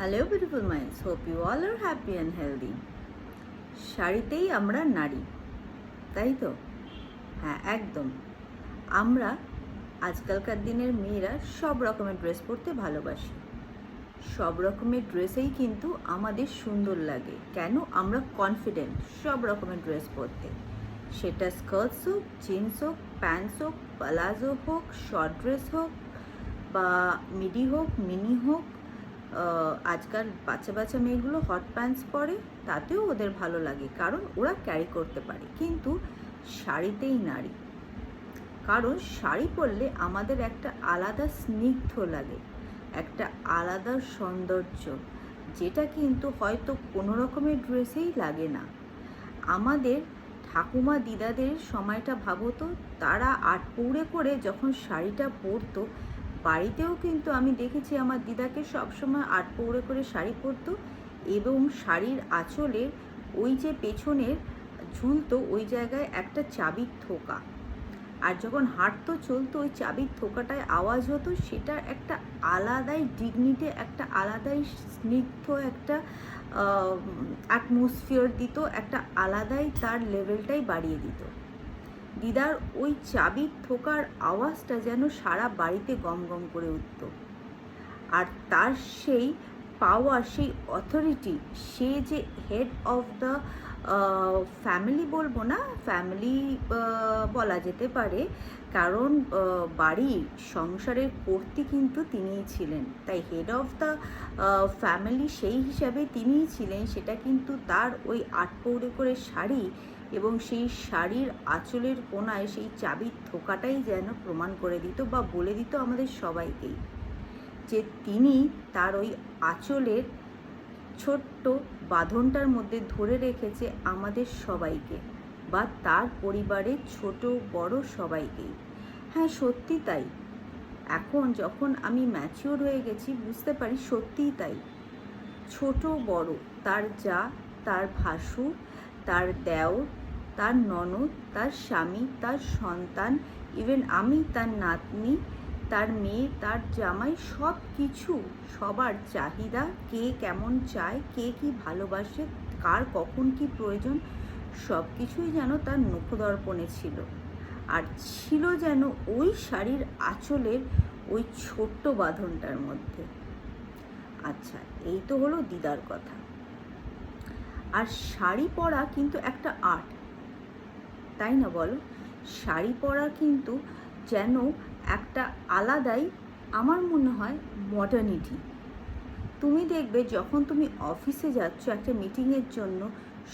Hello beautiful minds, hope you all are happy and healthy. শাড়িতেই আমরা নারী, তাই তো? হ্যাঁ, একদম। আমরা আজকালকার দিনের মেয়েরা সব রকমের ড্রেস পরতে ভালোবাসি। সব রকমের ড্রেসেই কিন্তু আমাদের সুন্দর লাগে। কেন? আমরা কনফিডেন্ট সব রকমের ড্রেস পরতে। সেটা স্কার্টস হোক, জিন্স হোক, প্যান্টস হোক, প্লাজো হোক, শর্ট ড্রেস হোক, বা মিডি হোক, মিনি হোক। আজকাল বাচ্চা বাচ্চা মেয়েগুলো হট প্যান্টস পরে, তাতেও ওদের ভালো লাগে, কারণ ওরা ক্যারি করতে পারে। কিন্তু শাড়িতেই নারী, কারণ শাড়ি পরলে আমাদের একটা আলাদা স্নিগ্ধ লাগে, একটা আলাদা সৌন্দর্য, যেটা কিন্তু হয়তো কোনো রকমের ড্রেসেই লাগে না। আমাদের ঠাকুমা দিদাদের সময়টা ভাবো তো, তারা আটপৌরে করে যখন শাড়িটা পরতো, বাড়িতেও কিন্তু আমি দেখেছি আমার দিদাকে সবসময় আটপৌরে করে শাড়ি পরতো, এবং শাড়ির আঁচলের ওই যে পেছনের ঝুলতো ওই জায়গায় একটা চাবির থোকা, আর যখন হাঁটতো চলতো ওই চাবির থোকাটায় আওয়াজ হতো, সেটা একটা আলাদাই ডিগনিটি, একটা আলাদাই স্নিগ্ধ একটা অ্যাটমসফিয়ার দিত, একটা আলাদাই তার লেভেলটাই বাড়িয়ে দিত। দিদার ওই চাবির থোকার আওয়াজটা যেন সারা বাড়িতে গম গম করে উঠত। আর তার সেই পাওয়ার, সেই অথরিটি, সে যে হেড অফ দ্য ফ্যামিলি, বলবো না ফ্যামিলি বলা যেতে পারে, কারণ বাড়ির সংসারের কর্ত্রী কিন্তু তিনিই ছিলেন, তাই হেড অফ দ্য ফ্যামিলি সেই হিসাবে তিনিই ছিলেন। সেটা কিন্তু তার ওই আটপৌরে করে শাড়ি এবং সেই শাড়ির আঁচলের কোণায় সেই চাবির থোকাটাই যেন প্রমাণ করে দিত, বা বলে দিত আমাদের সবাইকেই, যে তিনি তার ওই আঁচলের ছোট্ট বাঁধনটার মধ্যে ধরে রেখেছে আমাদের সবাইকে, বা তার পরিবারের ছোট বড় সবাইকেই। হ্যাঁ, সত্যি তাই। এখন যখন আমি ম্যাচিওর হয়ে গেছি, বুঝতে পারি সত্যিই তাই। ছোট বড়, তার যা, তার ভাসুর, তার দেওর, তার ননদ, তার স্বামী, তার সন্তান, ইভেন আমি তার নাতনি, তার মেয়ে, তার জামাই, সব কিছু, সবার চাহিদা, কে কেমন চায়, কে কি ভালোবাসে, কার কখন কি প্রয়োজন, সব কিছুই যেন তার মুখদর্পণে ছিল। আর ছিল যেন ওই শাড়ির আঁচলের ওই ছোট্ট বাঁধনটার মধ্যে। আচ্ছা, এই তো হলো দিদার কথা। আর শাড়ি পরা কিন্তু একটা আর্ট, তাই না বলো? শাড়ি পরা কিন্তু যেন একটা আলাদাই, আমার মনে হয়, মডার্নিটি। তুমি দেখবে যখন তুমি অফিসে যাচ্ছ একটা মিটিংয়ের জন্য,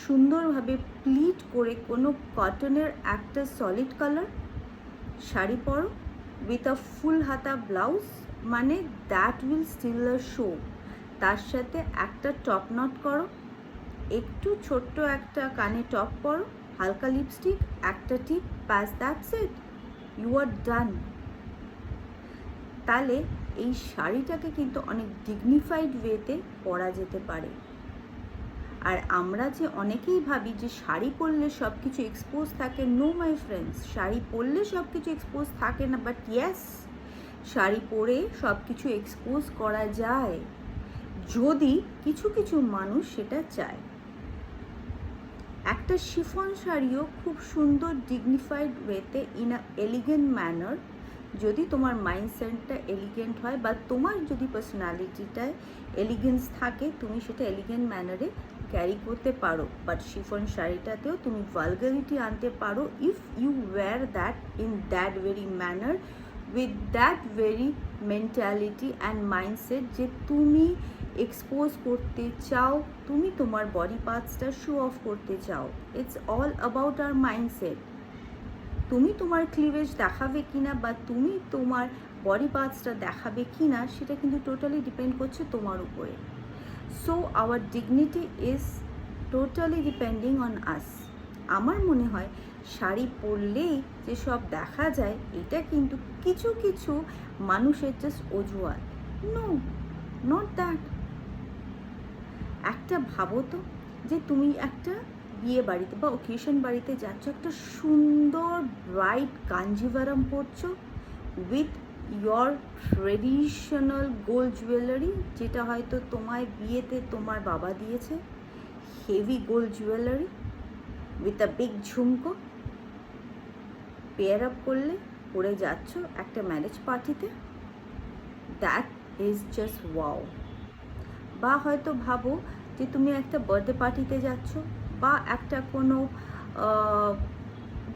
সুন্দরভাবে প্লিট করে কোনো কটনের একটা সলিড কালার শাড়ি পরো উইথ আ ফুল হাতা ব্লাউজ, মানে that will still a show. তার সাথে একটা টপ নট করো, একটু ছোট্ট একটা কানে টপ পরো, হালকা লিপস্টিক, একটা টিপ, ব্যাস, দ্যাটস ইট, ইউ আর ডান। তাহলে এই শাড়িটাকে কিন্তু অনেক ডিগনিফাইড ওয়েতে পরা যেতে পারে। আর আমরা যে অনেকেই ভাবি যে শাড়ি পরলে সব কিছু এক্সপোজ থাকে, নো মাই ফ্রেন্ডস, শাড়ি পরলে সব কিছু এক্সপোজ থাকে না, বাট ইয়েস, শাড়ি পরে সব কিছু এক্সপোজ করা যায়, যদি কিছু কিছু মানুষ সেটা চায়। একটা শিফন শাড়িও খুব সুন্দর ডিগনিফাইড ওয়েতে, ইন আ এলিগেন্ট ম্যানার, যদি তোমার মাইন্ডসেটটা এলিগেন্ট হয়, বা তোমার যদি পার্সোনালিটিটায় এলিগেন্স থাকে, তুমি সেটা এলিগেন্ট ম্যানারে ক্যারি করতে পারো। বাট শিফন শাড়িটাতেও তুমি ভালগারিটি আনতে পারো if you wear that in that very manner, with that very mentality and mindset, যে তুমি এক্সপোজ করতে চাও, তুমি তোমার বডি পার্টসটা শো অফ করতে চাও। It's all about our mindset. তুমি তোমার ক্লিভেজ দেখাবে কিনা, বা তুমি তোমার বডি পার্টসটা দেখাবে কিনা, সেটা কিন্তু টোটালি ডিপেন্ড করছে তোমার উপরে। So our dignity is totally depending on আস। আমার মনে হয় শাড়ি পরলেই যে সব দেখা যায়, এটা কিন্তু কিছু কিছু মানুষের জাস্ট অজুহাত। No, not that. একটা ভাবো তো, যে তুমি একটা বিয়ে বাড়িতে বা অকেশন বাড়িতে যাচ্ছ, একটা সুন্দর ব্রাইট কাঞ্জিভারাম পরছো with your traditional gold jewellery, যেটা হয়তো তোমায় বিয়েতে তোমার বাবা দিয়েছে, heavy gold jewellery with a big ঝুমকো, পেয়ার আপ করলে পরে যাচ্ছ একটা ম্যারেজ পার্টিতে, দ্যাট ইজ জাস্ট ওয়াও। বা হয়তো ভাবো যে তুমি একটা বার্থডে পার্টিতে যাচ্ছ, বা একটা কোনো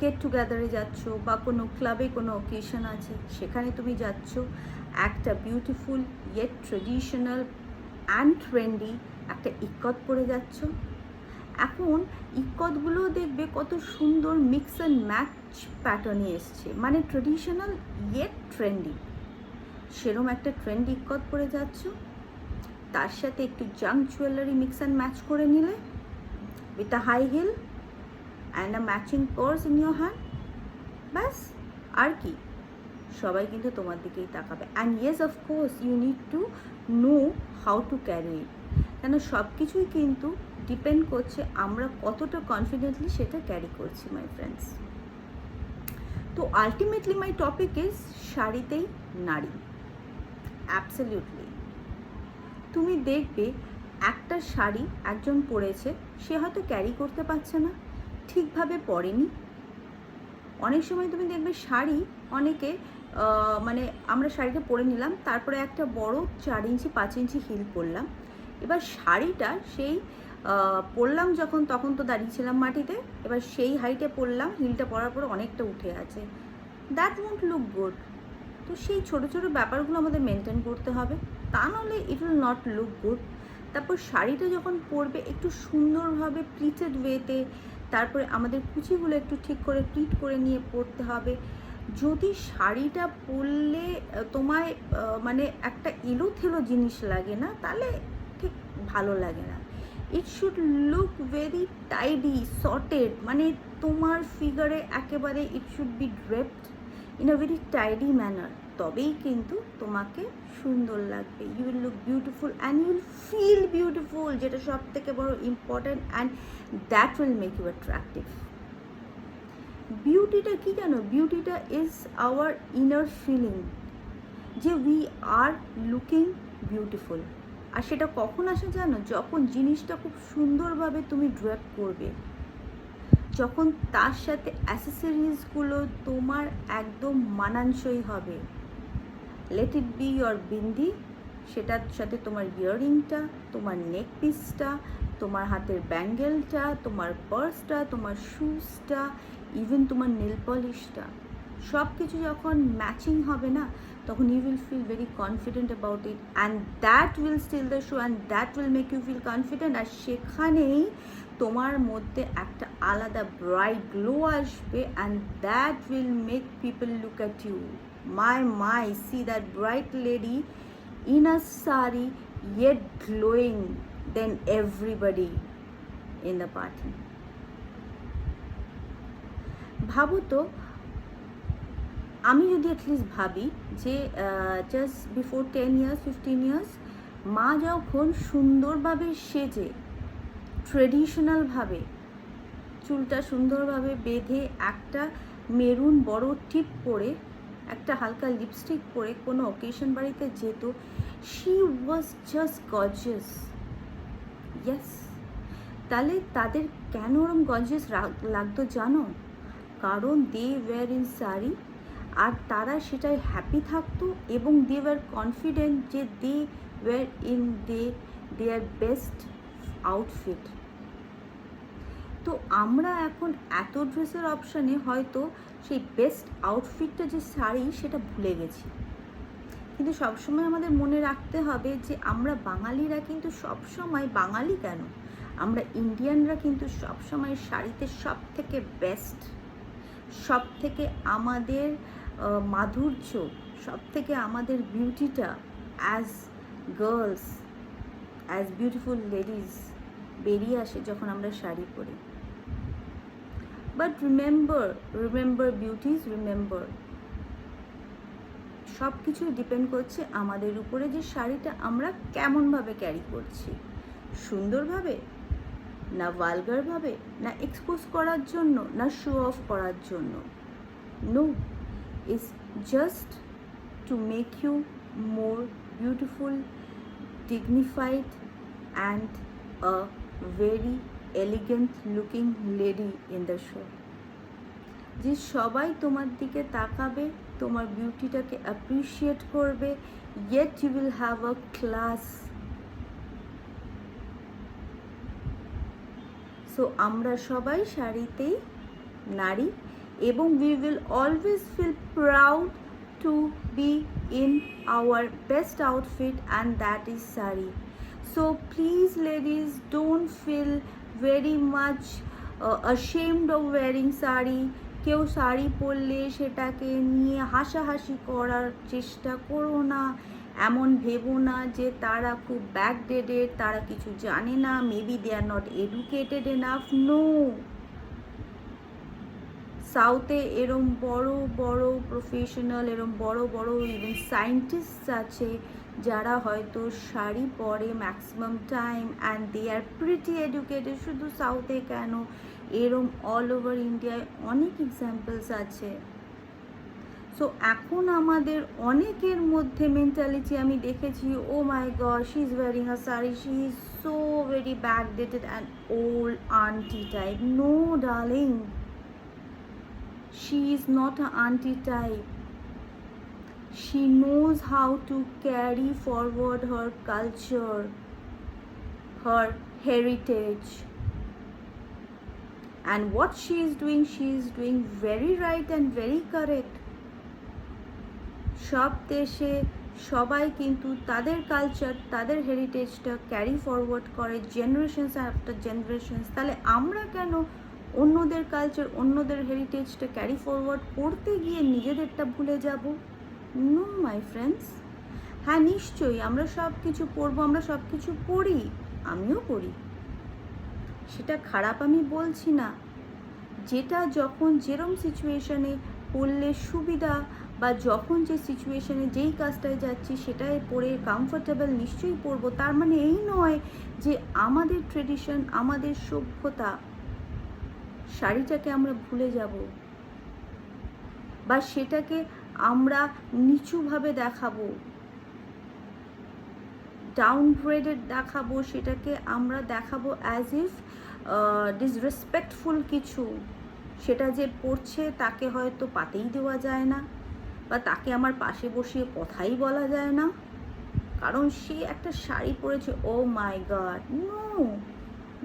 গেট টুগেদারে যাচ্ছ, বা কোনো ক্লাবে কোনো অকেশন আছে সেখানে তুমি যাচ্ছ, একটা beautiful yet traditional and trendy একটা ইক্কত পরে যাচ্ছ। এখন ইক্কতগুলো দেখবে কত সুন্দর মিক্স অ্যান্ড ম্যাচ প্যাটার্নে এসছে, মানে ট্রেডিশনাল ইয়েট ট্রেন্ডি, সেরম একটা ট্রেন্ডি ইক্কত পরে যাচ্ছ, তার সাথে একটু junk jewellery mix and match করে নিলে with a high heel and a matching purse in your hand, ব্যাস। আর কি, সবাই কিন্তু তোমার দিকেই তাকাবে। And yes of course you need to know how to carry it, কেন সব কিছুই কিন্তু ডিপেন্ড করছে আমরা কতটা কনফিডেন্টলি সেটা ক্যারি করছি মাই ফ্রেন্ডস। তো আলটিমেটলি মাই টপিক ইজ শাড়িতেই নারী। অ্যাবসলিউটলি তুমি দেখবে একটা শাড়ি একজন পরেছে, সে হয়তো ক্যারি করতে পারছে না, ঠিকভাবে পরেনি। অনেক সময় তুমি দেখবে শাড়ি অনেকে মানে আমরা শাড়িটা পরে নিলাম, তারপরে একটা বড় 4 ইঞ্চি 5 ইঞ্চি হিল পরলাম, এবার শাড়িটা সেই পরলাম যখন, তখন তো দাঁড়িয়েছিলাম মাটিতে, এবার সেই হাইটে পরলাম, হিলটা পরার পরে অনেকটা উঠে আছে, দ্যাট ওয়ন্ট লুক গুড। তো সেই ছোটো ছোটো ব্যাপারগুলো আমাদের মেনটেন করতে হবে, তা নাহলে it will not look good. তারপর শাড়িটা যখন পরবে একটু সুন্দরভাবে প্লিটেড ওয়েতে, তারপরে আমাদের কুচিগুলো একটু ঠিক করে প্লিট করে নিয়ে পরতে হবে। যদি শাড়িটা পরলে তোমায় মানে একটা এলোথেলো জিনিস লাগে না, তাহলে ঠিক ভালো লাগে না। It should look very tidy sorted, মানে তোমার ফিগারে একেবারে it should be draped in a very tidy manner, তবেই কিন্তু তোমাকে সুন্দর লাগবে। You will look beautiful and you will feel beautiful, যেটা সব থেকে বড় important, and that will make you attractive. বিউটিটা কি জানো? বিউটিটা ইজ আওয়ার ইনার ফিলিং, যে উই আর লুকিং বিউটিফুল। আর সেটা কখন আসে জানো? যখন জিনিসটা খুব সুন্দরভাবে তুমি ড্রেপ করবে, যখন তার সাথে অ্যাসেসরিজগুলো তোমার একদম মানানসই হবে। Let it be your bindi, সেটার সাথে তোমার ইয়াররিংটা, তোমার নেক পিসটা, তোমার হাতের ব্যাঙ্গেলটা, তোমার পার্সটা, তোমার শুজটা, ইভেন তোমার নেল পলিশটা, সব কিছু যখন ম্যাচিং হবে না, তখন you will feel very confident about it, and that will steal the show, and that will make you feel confident. আর সেখানেই তোমার মধ্যে একটা আলাদা ব্রাইট গ্লো আসবে, and that will make people look at you, my, see that bright lady in a sari yet glowing than everybody in the party. ভাবো তো, আমি যদি অ্যাটলিস্ট ভাবি যে জাস্ট বিফোর 10 years 15 years মা যখন সুন্দরভাবে সেজে ট্রেডিশনালভাবে চুলটা সুন্দরভাবে বেঁধে একটা মেরুন বড় টিপ পরে একটা হালকা লিপস্টিক পরে কোনো অকেশন বাড়িতে যেত, she was just gorgeous. Yes, তাহলে তাদের কেন ওরম গর্জিয়াস লাগতো জানো? কারণ দে ওয়্যার ইন শাড়ি, আর তারা সেটাই হ্যাপি থাকতো, এবং দে ওয়্যার কনফিডেন্ট যে they were in their best outfit. তো আমরা এখন এত ড্রেসের অপশানে হয়তো সেই বেস্ট আউটফিটটা যে শাড়ি সেটা ভুলে গেছি। কিন্তু সবসময় আমাদের মনে রাখতে হবে যে আমরা বাঙালিরা কিন্তু সবসময়, বাঙালি কেন, আমরা ইন্ডিয়ানরা কিন্তু সবসময় শাড়িতে সব থেকে বেস্ট, সব থেকে আমাদের মাধুর্য, সব থেকে আমাদের বিউটিটা as girls, as beautiful ladies বেরিয়ে আসে যখন আমরা শাড়ি পরি। বাট রিমেম্বার বিউটিজ, রিমেম্বার সব কিছু ডিপেন্ড করছে আমাদের উপরে, যে শাড়িটা আমরা কেমনভাবে ক্যারি করছি, সুন্দরভাবে না ভালগারভাবে, না এক্সপোজ করার জন্য, না শো অফ করার জন্য। No, it's just to make you more beautiful, dignified and a very elegant looking lady in the show. যে সবাই তোমার দিকে তাকাবে, তোমার বিউটিটাকে অ্যাপ্রিসিয়েট করবে, yet you will have a class. So আমরা সবাই শাড়িতেই নারী, এবং we will always feel proud to be in our best outfit, and that is sari. So please ladies, don't feel very much ashamed of wearing sari. কেউ শাড়ি পরলে সেটাকে নিয়ে হাসাহাসি করার চেষ্টা করো না, এমন ভেবো না যে তারা খুব ব্যাকডেটেড, তারা কিছু জানে না, maybe they are not educated enough. No, সাউথে এরম বড় বড় প্রফেশনাল, এরম বড় বড় ইভেন সায়েন্টিস্ট আছে যারা হয়তো শাড়ি পরে maximum time, and they are pretty educated. শুধু সাউথে কেন, এরম অল ওভার ইন্ডিয়ায় অনেক এক্সাম্পলস আছে। সো এখন আমাদের অনেকের মধ্যে মেন্টালিটি আমি দেখেছি, oh my god, she is wearing a sari, she is so very backdated and old aunty type. No darling, she is not an auntie type. She knows how to carry forward her culture, her heritage, and what she is doing very right and very correct. সব দেশে সবাই কিন্তু তাদের culture, তাদের হেরিটেজটা carry forward করে generations after generations. তাহলে আমরা কেন অন্যদের কালচার, অন্যদের হেরিটেজটা ক্যারি ফরওয়ার্ড করতে গিয়ে নিজেদেরটা ভুলে যাব? No my friends. হ্যাঁ নিশ্চয়ই আমরা সব কিছু পড়বো, আমরা সব কিছু পড়ি, আমিও পড়ি, সেটা খারাপ আমি বলছি না। যেটা যখন যেরম সিচুয়েশনে পড়লে সুবিধা, বা যখন যে সিচুয়েশনে যেই কাজটায় যাচ্ছি সেটাই পড়ে কমফোর্টেবল নিশ্চয়ই পড়বো। তার মানে এই নয় যে আমাদের ট্রেডিশন, আমাদের সভ্যতা, শাড়িটাকে আমরা ভুলে যাব, বা সেটাকে আমরা নিচুভাবে দেখাবো, ডাউনগ্রেডেড দেখাবো, সেটাকে আমরা দেখাবো অ্যাজ ইফ ডিসরেসপেক্টফুল কিছু। সেটা যে পড়ছে তাকে হয়তো পাতেই দেওয়া যায় না, বা তাকে আমার পাশে বসিয়ে কথাই বলা যায় না, কারণ সে একটা শাড়ি পরেছে। Oh my god, no,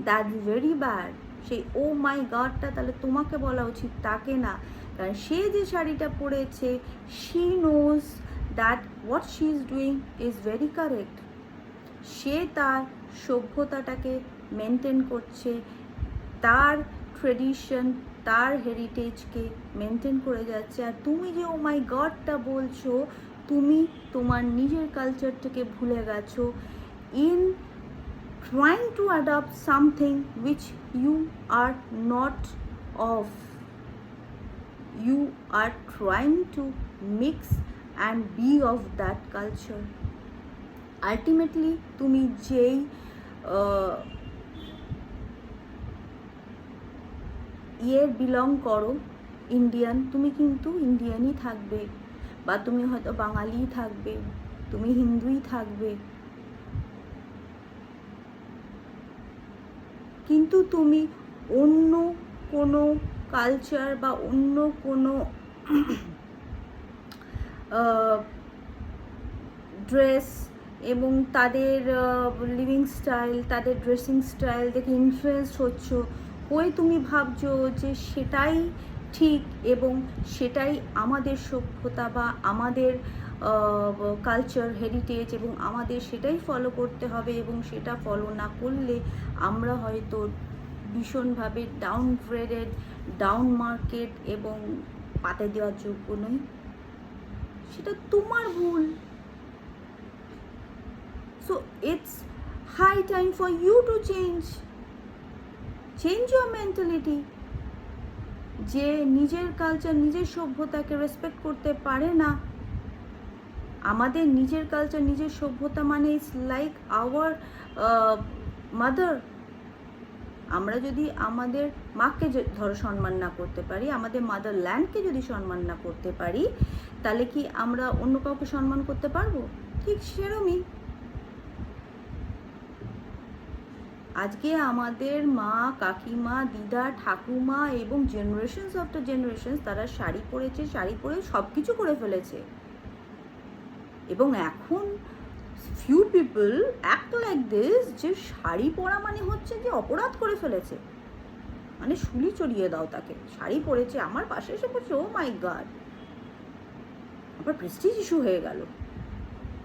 that's very bad. সেই ও মাই গডটা তাহলে তোমাকে বলা উচিত, তাকে না। কারণ সে যে শাড়িটা পরেছে, she knows that what she is doing is very correct. সে তার সভ্যতাটাকে মেনটেন করছে, তার ট্রেডিশন, তার হেরিটেজকে মেনটেন করে যাচ্ছে। আর তুমি যে ও মাই গডটা বলছো, তুমি তোমার নিজের কালচারটাকে ভুলে গেছো in trying to adopt something which you are not of. You are trying to mix and be of that culture. Ultimately তুমি যেই বিলং করো, ইন্ডিয়ান, তুমি কিন্তু ইন্ডিয়ানই থাকবে, বা তুমি হয়তো বাঙালিই থাকবে, তুমি হিন্দুই থাকবে, কিন্তু তুমি অন্য কোনো কালচার বা অন্য কোনো ড্রেস এবং তাদের লিভিং স্টাইল, তাদের ড্রেসিং স্টাইল দেখে ইনফ্লুয়েন্স হচ্ছ, হয়ে তুমি ভাবছো যে সেটাই ঠিক এবং সেটাই আমাদের সভ্যতা বা আমাদের কালচার, হেরিটেজ, এবং আমাদের সেটাই ফলো করতে হবে, এবং সেটা ফলো না করলে আমরা হয়তো ভীষণভাবে ডাউনগ্রেডেড, ডাউন মার্কেট এবং পাতে দেওয়ার যোগ্য নই। সেটা তোমার ভুল। So it's high time for you to change your mentality. যে নিজের কালচার, নিজের সভ্যতাকে রেসপেক্ট করতে পারে না, আমাদের নিজের কালচার, নিজের সভ্যতা মানে ইটস লাইক আওয়ার মাদার। আমরা যদি আমাদের মাকে ধরো সম্মান না করতে পারি, আমাদের মাদার ল্যান্ডকে যদি সম্মান না করতে পারি, তাহলে কি আমরা অন্য কাউকে সম্মান করতে পারবো? ঠিক সেরকমই আজকে আমাদের মা, কাকিমা, দিদা, ঠাকুমা এবং জেনারেশনস আফটার জেনারেশনস তারা শাড়ি পরেছে, শাড়ি পরে সব কিছু করে ফেলেছে। এবং এখন few people act like this, যে শাড়ি পরা মানে হচ্ছে যে অপরাধ করে ফেলেছে, মানে শুলি চড়িয়ে দাও তাকে, শাড়ি পরেছে, আমার পাশে এসে বলছে ও মাই গড, আবার প্রেস্টিজ ইস্যু হয়ে গেল।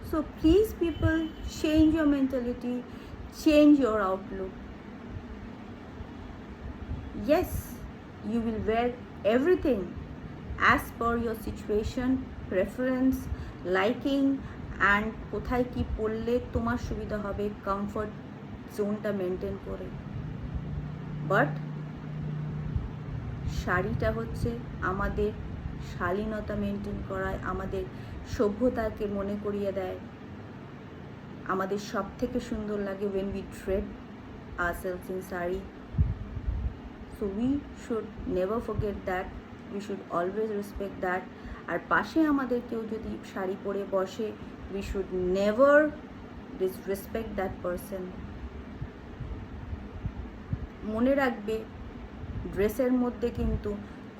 So please people, change your mentality, change your outlook. Yes, you will wear everything as per your situation, preference, liking, and কোথায় কি পরলে তোমার সুবিধা হবে, কমফর্ট জোনটা মেনটেন করে। বাট শাড়িটা হচ্ছে আমাদের শালীনতা মেনটেন করায়, আমাদের সভ্যতাকে মনে করিয়ে দেয়। আমাদের সব থেকে সুন্দর লাগে when we treat ourselves in sari. So we should never forget that. We should always respect that. আর পাশে আমাদের কেউ যদি শাড়ি পরে বসে, we should never disrespect that person. মনে রাখবে, ড্রেসের মধ্যে কিন্তু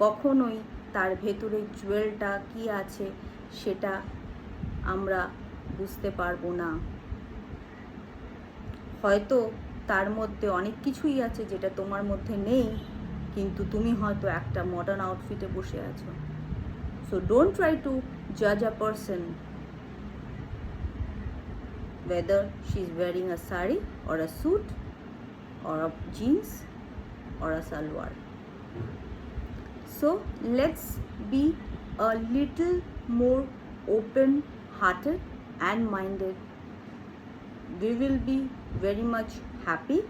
কখনোই তার ভেতরে জুয়েলটা কি আছে সেটা আমরা বুঝতে পারবো না। হয়তো তার মধ্যে অনেক কিছুই আছে যেটা তোমার মধ্যে নেই, কিন্তু তুমি হয়তো একটা মডার্ন আউটফিটে বসে আছো। সো ডোন্ট ট্রাই টু জাজ আ person whether she is wearing a sari or a suit or a jeans or a salwar. So let's be a little more open hearted and minded. We will be very much happy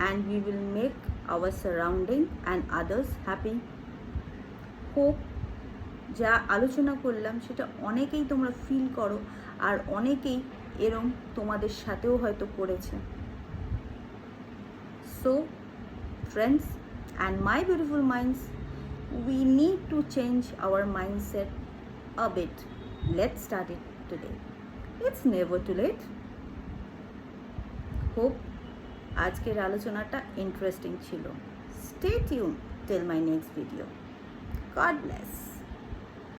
and we will make our surrounding and others happy. Hope যা আলোচনা করলাম সেটা অনেকেই তোমরা feel করো, আর অনেকেই এরম তোমাদের সাথেও হয়তো করেছে। So friends and my beautiful minds, we need to change our mindset a bit. Let's start it today. It's never too late. Hope আজকের আলোচনাটা ইন্টারেস্টিং ছিল। Stay tuned till my next video. God bless.